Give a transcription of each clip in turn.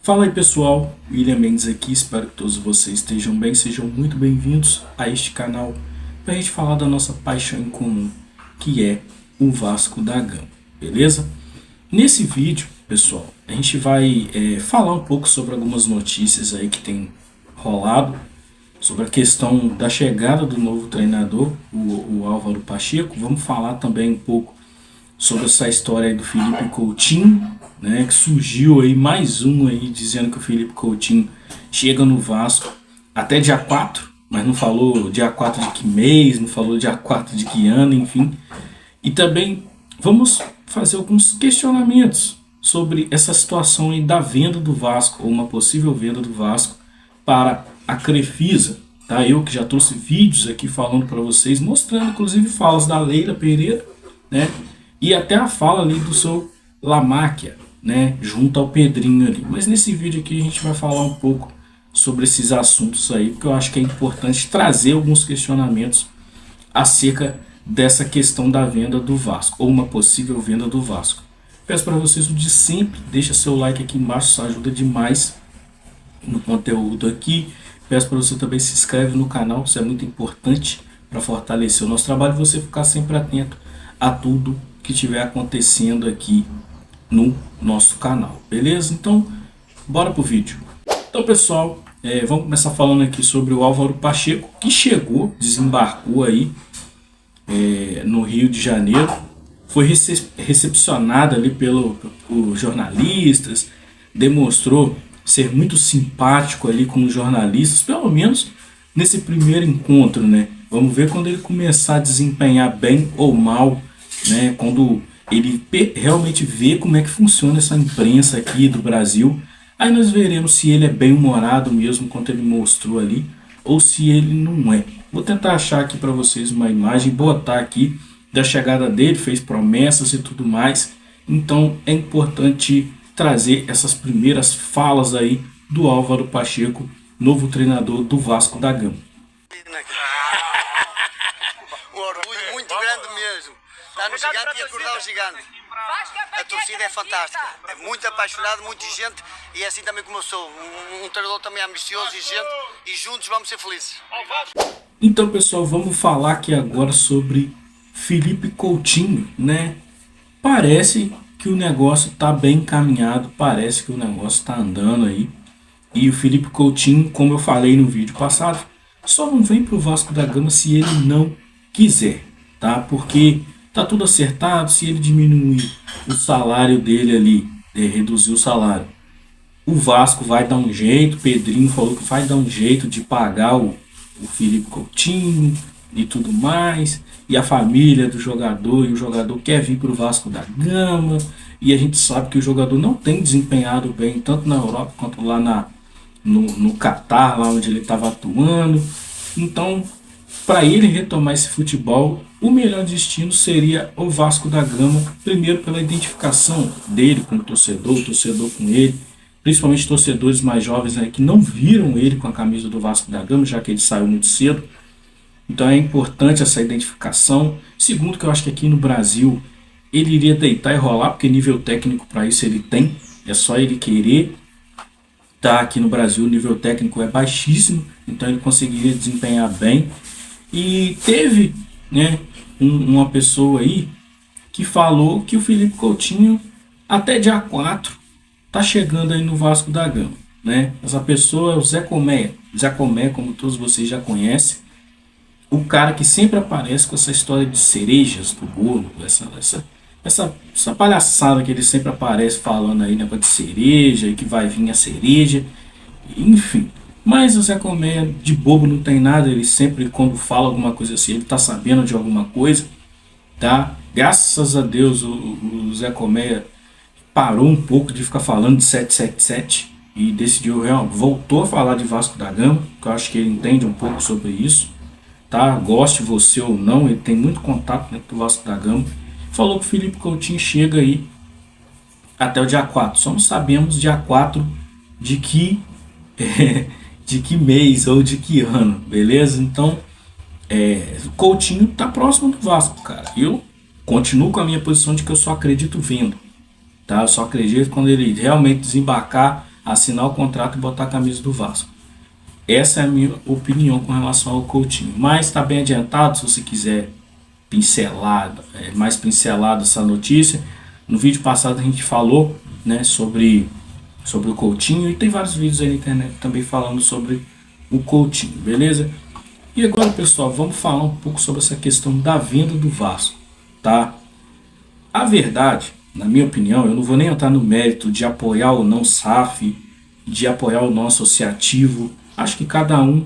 Fala aí pessoal, William Mendes aqui, espero que todos vocês estejam bem, sejam muito bem-vindos a este canal para a gente falar da nossa paixão em comum, que é o Vasco da Gama, beleza? Nesse vídeo, pessoal, a gente vai falar um pouco sobre algumas notícias aí que tem rolado, sobre a questão da chegada do novo treinador, o Álvaro Pacheco. Vamos falar também um pouco sobre essa história aí do Felipe Coutinho, né, que surgiu aí mais um aí dizendo que o Felipe Coutinho chega no Vasco até dia 4, mas não falou dia 4 de que mês, não falou dia 4 de que ano, enfim. E também vamos fazer alguns questionamentos sobre essa situação aí da venda do Vasco, ou uma possível venda do Vasco para a Crefisa. Tá? Eu que já trouxe vídeos aqui falando para vocês, mostrando inclusive falas da Leila Pereira, né? E até a fala ali do seu Lamáquia, né, junto ao Pedrinho ali. Mas nesse vídeo aqui a gente vai falar um pouco sobre esses assuntos aí, porque eu acho que é importante trazer alguns questionamentos acerca dessa questão da venda do Vasco, ou uma possível venda do Vasco. Peço para vocês o de sempre, deixa seu like aqui embaixo, isso ajuda demais no conteúdo aqui. Peço para você também se inscreve no canal, isso é muito importante para fortalecer o nosso trabalho e você ficar sempre atento a tudo que estiver acontecendo aqui no nosso canal, beleza? Então, bora pro vídeo. Então, pessoal, vamos começar falando aqui sobre o Álvaro Pacheco, que chegou, desembarcou aí no Rio de Janeiro, foi recepcionado ali por jornalistas, demonstrou ser muito simpático ali com os jornalistas, pelo menos nesse primeiro encontro, né? Vamos ver quando ele começar a desempenhar bem ou mal, né, quando ele realmente vê como é que funciona essa imprensa aqui do Brasil. Aí nós veremos se ele é bem humorado mesmo, quanto ele mostrou ali, ou se ele não é. Vou tentar achar aqui para vocês uma imagem, botar aqui da chegada dele, fez promessas e tudo mais. Então é importante trazer essas primeiras falas aí do Álvaro Pacheco, novo treinador do Vasco da Gama. Um orgulho muito grande mesmo. Está no gigante e acordar o gigante. A torcida é fantástica, é muito apaixonada, muita gente, e é assim também como eu sou, um treinador também ambicioso e gente, e juntos vamos ser felizes. Então, pessoal, vamos falar aqui agora sobre Felipe Coutinho, né? Parece que o negócio está bem encaminhado, parece que o negócio está andando aí. E o Felipe Coutinho, como eu falei no vídeo passado, só não vem para o Vasco da Gama se ele não quiser, tá? Porque tá tudo acertado, se ele diminuir o salário dele ali, reduzir o salário, o Vasco vai dar um jeito. O Pedrinho falou que vai dar um jeito de pagar o Felipe Coutinho e tudo mais. E a família do jogador, e o jogador quer vir para o Vasco da Gama. E a gente sabe que o jogador não tem desempenhado bem, tanto na Europa quanto lá no Catar, lá onde ele estava atuando. Então, para ele retomar esse futebol, o melhor destino seria o Vasco da Gama, primeiro pela identificação dele com o torcedor com ele, principalmente torcedores mais jovens aí que não viram ele com a camisa do Vasco da Gama, já que ele saiu muito cedo. Então é importante essa identificação. Segundo, que eu acho que aqui no Brasil ele iria deitar e rolar, porque nível técnico para isso ele tem, é só ele querer. Tá, aqui no Brasil o nível técnico é baixíssimo, então ele conseguiria desempenhar bem. E teve, né, uma pessoa aí que falou que o Felipe Coutinho até dia 4 tá chegando aí no Vasco da Gama, né? Essa pessoa é o Zé Comé. Zé Comé, como todos vocês já conhecem, o cara que sempre aparece com essa história de cerejas do bolo, essa palhaçada que ele sempre aparece falando aí, negócio de cereja, e que vai vir a cereja, enfim. Mas o Zé Comé de bobo não tem nada, ele sempre, quando fala alguma coisa assim, ele tá sabendo de alguma coisa, tá? Graças a Deus o Zé Comé parou um pouco de ficar falando de 777 e decidiu, voltou a falar de Vasco da Gama, que eu acho que ele entende um pouco sobre isso, tá? Goste você ou não, ele tem muito contato dentro do Vasco da Gama. Falou que o Felipe Coutinho chega aí até o dia 4, só não sabemos dia 4 de que de que mês ou de que ano, beleza? Então, o Coutinho tá próximo do Vasco, cara. Eu continuo com a minha posição de que eu só acredito vendo, tá? Eu só acredito quando ele realmente desembarcar assinar o contrato e botar a camisa do Vasco. Essa é a minha opinião com relação ao Coutinho. Mas está bem adiantado, se você quiser pincelado, mais pincelado essa notícia. No vídeo passado a gente falou, né, sobre o Coutinho, e tem vários vídeos aí na internet também falando sobre o Coutinho, beleza? E agora, pessoal, vamos falar um pouco sobre essa questão da venda do Vasco, tá? A verdade, na minha opinião, eu não vou nem entrar no mérito de apoiar ou não SAF, de apoiar ou não associativo. Acho que cada um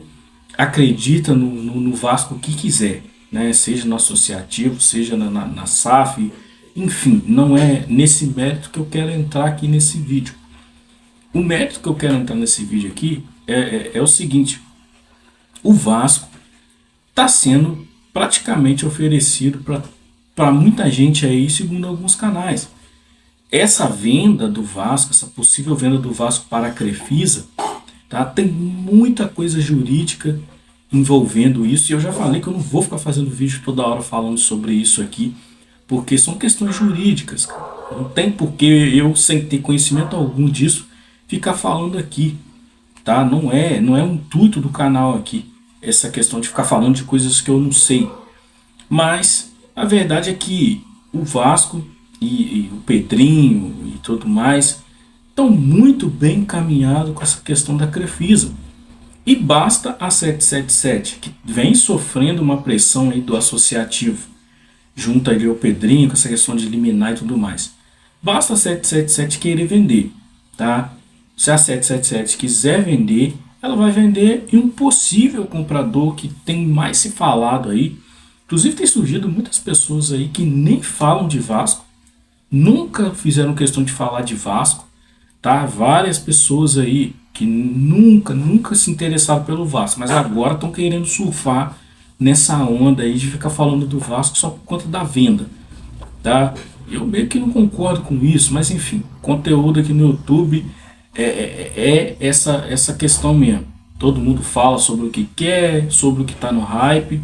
acredita no Vasco que quiser, né? Seja no associativo, seja na SAF, enfim, não é nesse mérito que eu quero entrar aqui nesse vídeo. O mérito que eu quero entrar nesse vídeo aqui é o seguinte: o Vasco está sendo praticamente oferecido para muita gente aí, segundo alguns canais. Essa venda do Vasco, essa possível venda do Vasco para a Crefisa, tá? Tem muita coisa jurídica envolvendo isso, e eu já falei que eu não vou ficar fazendo vídeo toda hora falando sobre isso aqui, porque são questões jurídicas, cara. Não tem porquê eu, sem ter conhecimento algum disso, ficar falando aqui, tá? Não é o intuito do canal aqui, essa questão de ficar falando de coisas que eu não sei. Mas a verdade é que o Vasco e o Pedrinho e tudo mais estão muito bem encaminhados com essa questão da Crefisa. E basta a 777, que vem sofrendo uma pressão aí do associativo, junto ali ao Pedrinho, com essa questão de liminar e tudo mais. Basta a 777 querer vender, tá? Se a 777 quiser vender, ela vai vender, e um possível comprador que tem mais se falado aí, inclusive tem surgido muitas pessoas aí que nem falam de Vasco, nunca fizeram questão de falar de Vasco, tá? Várias pessoas aí que nunca se interessaram pelo Vasco, mas agora estão querendo surfar nessa onda aí de ficar falando do Vasco só por conta da venda, tá? Eu meio que não concordo com isso, mas enfim, conteúdo aqui no YouTube é essa questão mesmo. Todo mundo fala sobre o que quer, sobre o que está no hype,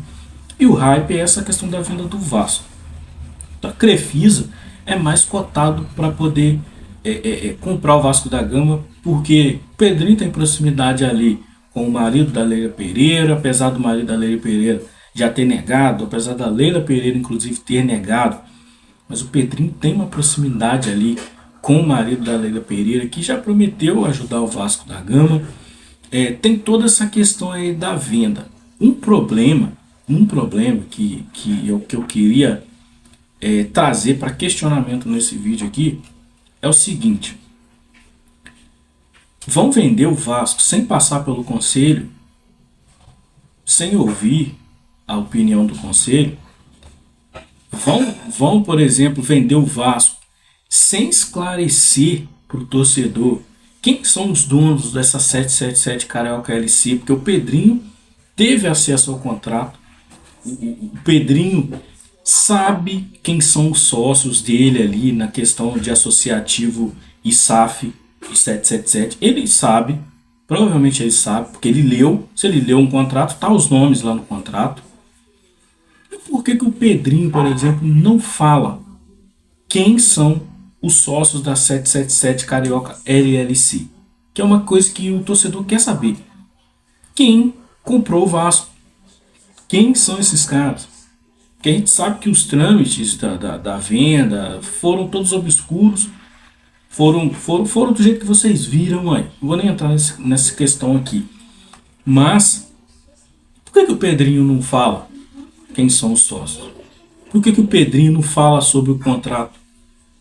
e o hype é essa questão da venda do Vasco. A Crefisa é mais cotado para poder comprar o Vasco da Gama, porque o Pedrinho tem proximidade ali com o marido da Leila Pereira, apesar do marido da Leila Pereira já ter negado, apesar da Leila Pereira inclusive ter negado, mas o Pedrinho tem uma proximidade ali com o marido da Leila Pereira, que já prometeu ajudar o Vasco da Gama. Tem toda essa questão aí da venda. Um problema que eu queria trazer para questionamento nesse vídeo aqui é o seguinte: vão vender o Vasco sem passar pelo conselho, sem ouvir a opinião do conselho? Vão, por exemplo, vender o Vasco sem esclarecer para o torcedor quem são os donos dessa 777 Carioca LC? Porque o Pedrinho teve acesso ao contrato, o Pedrinho sabe quem são os sócios dele ali na questão de associativo e SAF e 777. Ele sabe, provavelmente ele sabe, porque ele leu. Se ele leu um contrato, tá os nomes lá no contrato. E por que o Pedrinho, por exemplo, não fala quem são os sócios da 777 Carioca LLC? Que é uma coisa que o torcedor quer saber. Quem comprou o Vasco? Quem são esses caras? Porque a gente sabe que os trâmites da venda foram todos obscuros, foram do jeito que vocês viram aí. Não vou nem entrar nessa questão aqui. Mas, por que o Pedrinho não fala quem são os sócios? Por que o Pedrinho não fala sobre o contrato?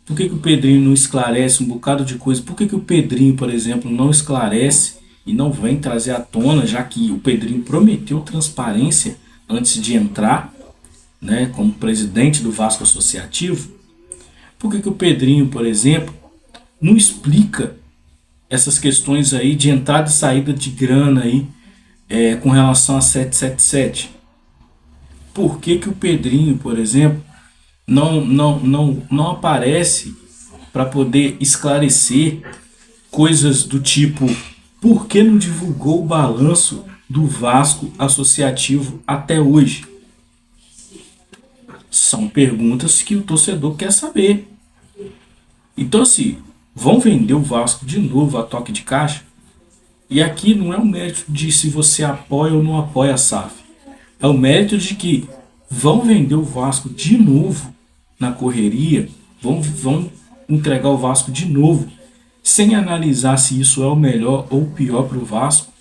Por que o Pedrinho não esclarece um bocado de coisa? Por que o Pedrinho, por exemplo, não esclarece e não vem trazer à tona, já que o Pedrinho prometeu transparência antes de entrar, né, como presidente do Vasco Associativo? Por que o Pedrinho, por exemplo, não explica essas questões aí de entrada e saída de grana aí, com relação a 777? Por que o Pedrinho, por exemplo, não aparece para poder esclarecer coisas do tipo: por que não divulgou o balanço do Vasco Associativo até hoje? São perguntas que o torcedor quer saber. Então, assim, vão vender o Vasco de novo a toque de caixa. E aqui não é o mérito de se você apoia ou não apoia a SAF. É o mérito de que vão vender o Vasco de novo na correria, vão entregar o Vasco de novo, sem analisar se isso é o melhor ou o pior para o Vasco.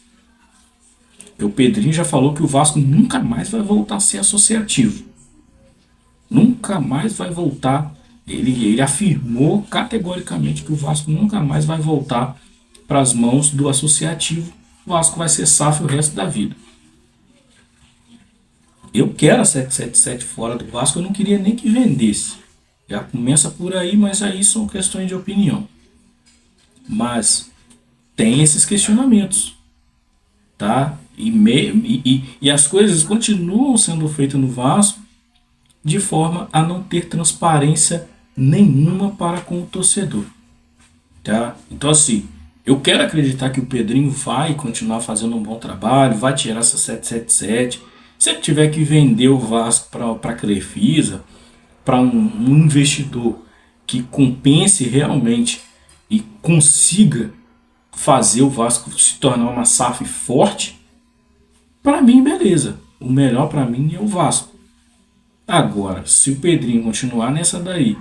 O Pedrinho já falou que o Vasco nunca mais vai voltar a ser associativo. Nunca mais vai voltar. Ele afirmou categoricamente que o Vasco nunca mais vai voltar para as mãos do associativo. O Vasco vai ser SAF o resto da vida. Eu quero a 777 fora do Vasco, eu não queria nem que vendesse. Já começa por aí, mas aí são questões de opinião. Mas tem esses questionamentos, tá? E as coisas continuam sendo feitas no Vasco de forma a não ter transparência nenhuma para com o torcedor, tá? Então assim, eu quero acreditar que o Pedrinho vai continuar fazendo um bom trabalho, vai tirar essa 777. Se ele tiver que vender o Vasco para a Crefisa, para um investidor que compense realmente e consiga fazer o Vasco se tornar uma SAF forte, para mim beleza. O melhor para mim é o Vasco. Agora, se o Pedrinho continuar nessa daí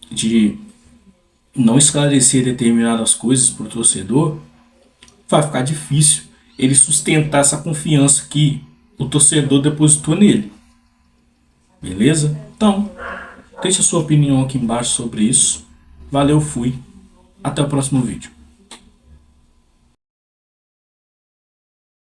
de não esclarecer determinadas coisas para o torcedor, vai ficar difícil ele sustentar essa confiança que o torcedor depositou nele. Beleza? Então, deixa a sua opinião aqui embaixo sobre isso. Valeu, fui. Até o próximo vídeo.